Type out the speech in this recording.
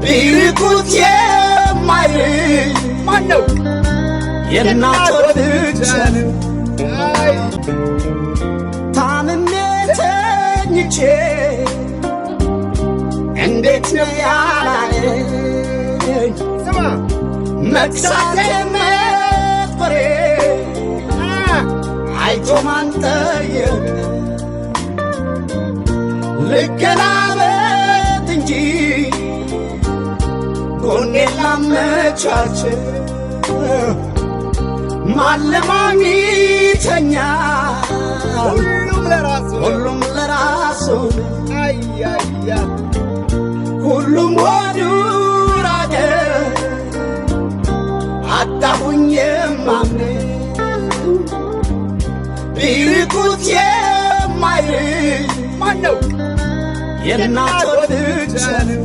ቢርቁት የማይርቅ ማነው የእናት ወድ ብቻ ነው። ታምሜ ተኝቼ እንዴት ነው ያላለኝ መክሳቴ መጥቆሬ አይቶ ማን ጠየቅ ልገላበት እንጂ ጎኔን ላመቻች ማለማኝ ይተኛል ሁሉም ለራሱ ሁሉም ወዱ ራቀ አጣሁኝ የማምነው ቢርቁት የማይርቅ ማነው የእናት ወድ ብቻ ነው።